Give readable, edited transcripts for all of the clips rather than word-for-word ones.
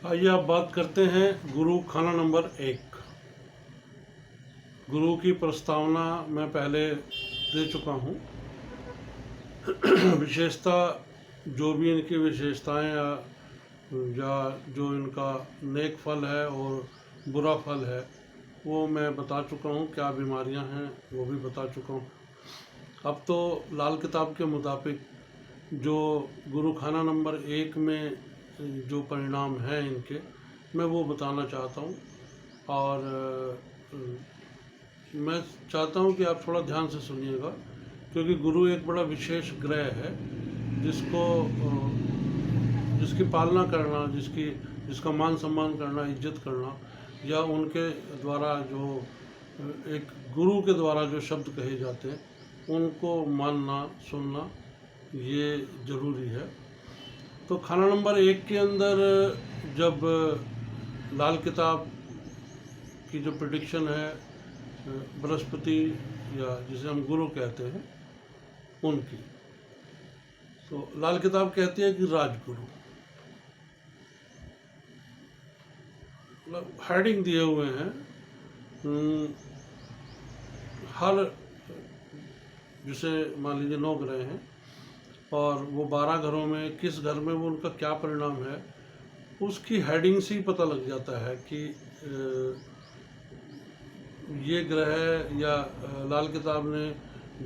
आइए आप बात करते हैं गुरु खाना नंबर 1। गुरु की प्रस्तावना मैं पहले दे चुका हूँ। विशेषता जो भी इनकी विशेषताएं या जो इनका नेक फल है और बुरा फल है वो मैं बता चुका हूँ। क्या बीमारियां हैं वो भी बता चुका हूँ। अब तो लाल किताब के मुताबिक जो गुरु खाना नंबर 1 में जो परिणाम हैं इनके, मैं वो बताना चाहता हूँ। और मैं चाहता हूँ कि आप थोड़ा ध्यान से सुनिएगा, क्योंकि गुरु एक बड़ा विशेष ग्रह है जिसकी पालना करना, जिसका मान सम्मान करना, इज्जत करना, या उनके द्वारा जो एक गुरु के द्वारा जो शब्द कहे जाते हैं उनको मानना सुनना ये ज़रूरी है। तो खाना नंबर 1 के अंदर जब लाल किताब की जो प्रेडिक्शन है बृहस्पति या जिसे हम गुरु कहते हैं उनकी, तो लाल किताब कहती है कि राजगुरु, मतलब हेडिंग दिए हुए हैं हर, जिसे मान लीजिए 9 ग्रह हैं और वो 12 घरों में किस घर में वो उनका क्या परिणाम है उसकी हेडिंग से ही पता लग जाता है कि ये ग्रह या लाल किताब ने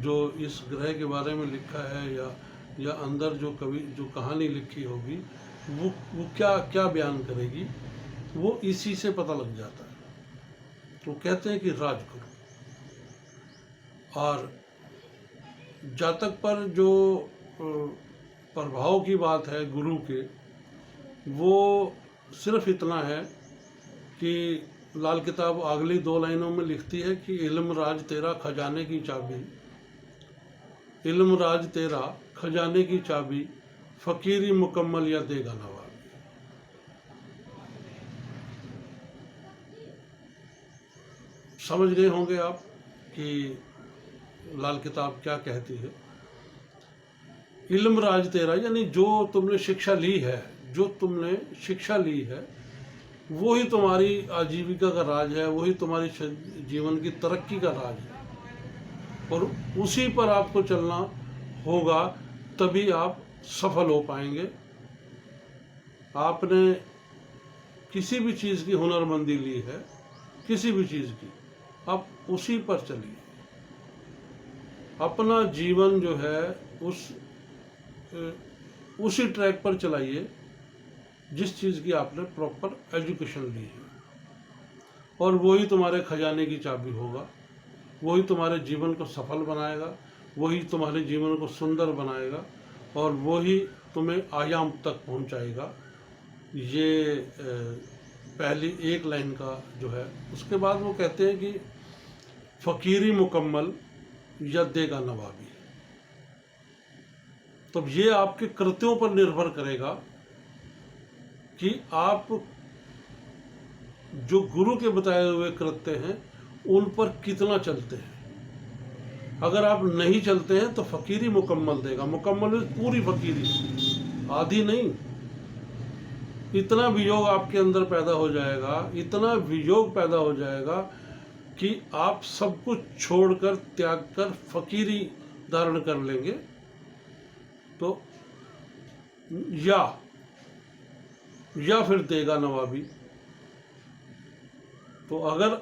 जो इस ग्रह के बारे में लिखा है या अंदर जो कहानी लिखी होगी वो क्या क्या बयान करेगी, वो इसी से पता लग जाता है। तो कहते हैं कि राजगुरु। और जातक पर जो प्रभाव की बात है गुरु के, वो सिर्फ इतना है कि लाल किताब अगली 2 लाइनों में लिखती है कि इल्म राज तेरा खजाने की चाबी, इल्म राज तेरा खजाने की चाबी, फकीरी मुकम्मल या देगा नवाबी। समझ गए होंगे आप कि लाल किताब क्या कहती है। इल्म राज तेरा यानी जो तुमने शिक्षा ली है, जो तुमने शिक्षा ली है वो ही तुम्हारी आजीविका का राज है, वही तुम्हारी जीवन की तरक्की का राज है, और उसी पर आपको चलना होगा, तभी आप सफल हो पाएंगे। आपने किसी भी चीज़ की हुनरमंदी ली है, किसी भी चीज़ की, आप उसी पर चलिए। अपना जीवन जो है उसी ट्रैक पर चलाइए जिस चीज़ की आपने प्रॉपर एजुकेशन ली है, और वही तुम्हारे खजाने की चाबी होगा, वही तुम्हारे जीवन को सफल बनाएगा, वही तुम्हारे जीवन को सुंदर बनाएगा, और वही तुम्हें आयाम तक पहुंचाएगा। ये पहली 1 लाइन का जो है। उसके बाद वो कहते हैं कि फकीरी मुकम्मल या देगा नवाबी। तो ये आपके कृत्यों पर निर्भर करेगा कि आप जो गुरु के बताए हुए कृत्य हैं उन पर कितना चलते हैं। अगर आप नहीं चलते हैं तो फकीरी मुकम्मल देगा। मुकम्मल पूरी फकीरी, आधी नहीं। इतना वियोग आपके अंदर पैदा हो जाएगा, इतना वियोग पैदा हो जाएगा कि आप सब कुछ छोड़कर, त्याग कर फकीरी धारण कर लेंगे। तो या फिर देगा नवाबी। तो अगर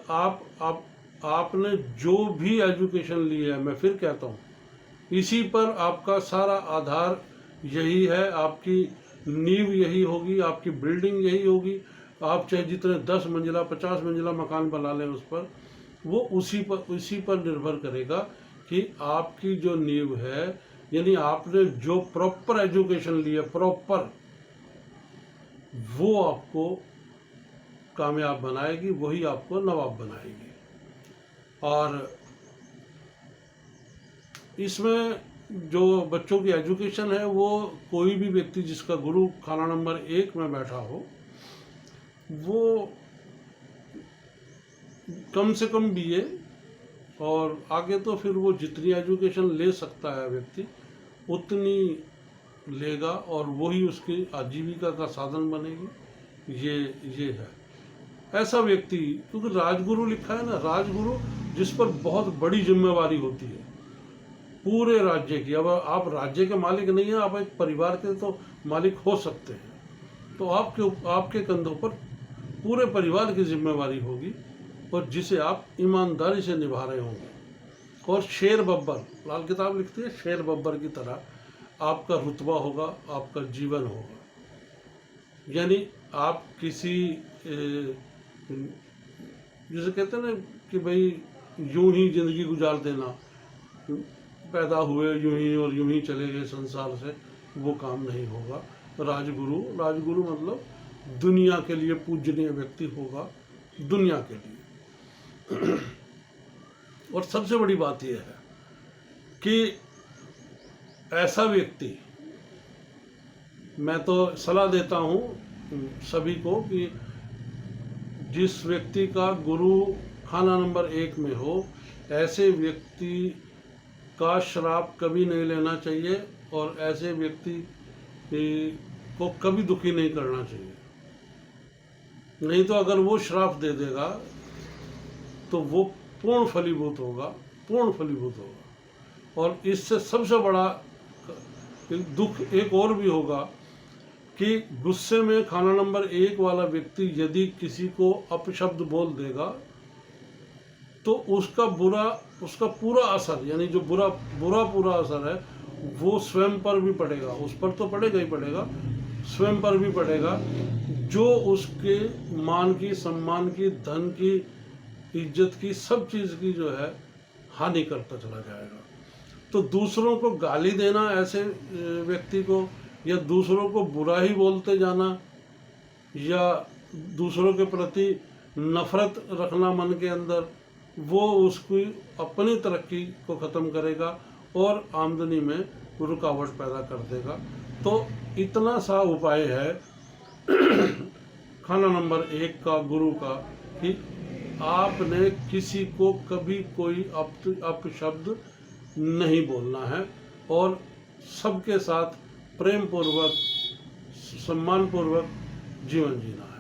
आपने जो भी एजुकेशन ली है, मैं फिर कहता हूँ, इसी पर आपका सारा आधार यही है, आपकी नींव यही होगी, आपकी बिल्डिंग यही होगी। आप चाहे जितने 10 मंजिला 50 मंजिला मकान बना लें, उस पर वो उसी पर निर्भर करेगा कि आपकी जो नींव है, यानी आपने जो प्रॉपर एजुकेशन ली है, प्रॉपर, वो आपको कामयाब बनाएगी, वही आपको नवाब बनाएगी। और इसमें जो बच्चों की एजुकेशन है, वो कोई भी व्यक्ति जिसका गुरु खाना नंबर 1 में बैठा हो, वो कम से कम BA, और आगे तो फिर वो जितनी एजुकेशन ले सकता है व्यक्ति उतनी लेगा, और वही उसकी आजीविका का साधन बनेगी। ये है ऐसा व्यक्ति, क्योंकि राजगुरु लिखा है ना, राजगुरु जिस पर बहुत बड़ी जिम्मेवारी होती है पूरे राज्य की। अब आप राज्य के मालिक नहीं हैं, आप एक परिवार के तो मालिक हो सकते हैं, तो आपके कंधों पर पूरे परिवार की जिम्मेवारी होगी और जिसे आप ईमानदारी से निभा रहे होंगे। और शेर बब्बर, लाल किताब लिखती है, शेर बब्बर की तरह आपका रुतबा होगा, आपका जीवन होगा। यानी आप किसी जैसे कहते हैं ना कि भाई यूं ही जिंदगी गुजार देना, पैदा हुए यूं ही और यूं ही चले गए संसार से, वो काम नहीं होगा। राजगुरु मतलब दुनिया के लिए पूजनीय व्यक्ति होगा, दुनिया के लिए। और सबसे बड़ी बात यह है कि ऐसा व्यक्ति, मैं तो सलाह देता हूँ सभी को कि जिस व्यक्ति का गुरु खाना नंबर 1 में हो, ऐसे व्यक्ति का श्राप कभी नहीं लेना चाहिए और ऐसे व्यक्ति को कभी दुखी नहीं करना चाहिए। नहीं तो अगर वो श्राप दे देगा तो वो पूर्ण फलीभूत होगा। और इससे सबसे बड़ा दुख एक और भी होगा कि गुस्से में खाना नंबर 1 वाला व्यक्ति यदि किसी को अपशब्द बोल देगा तो उसका पूरा असर, यानी जो पूरा असर है वो स्वयं पर भी पड़ेगा। उस पर तो पड़ेगा ही पड़ेगा, स्वयं पर भी पड़ेगा, जो उसके मान की, सम्मान की, धन की, इज्जत की, सब चीज़ की जो है हानि करता चला जाएगा। तो दूसरों को गाली देना ऐसे व्यक्ति को, या दूसरों को बुरा ही बोलते जाना, या दूसरों के प्रति नफरत रखना मन के अंदर, वो उसकी अपनी तरक्की को ख़त्म करेगा और आमदनी में रुकावट पैदा कर देगा। तो इतना सा उपाय है खाना नंबर 1 का गुरु का कि आपने किसी को कभी कोई अपशब्द नहीं बोलना है और सबके साथ प्रेम पूर्वक, सम्मान पूर्वक जीवन जीना है।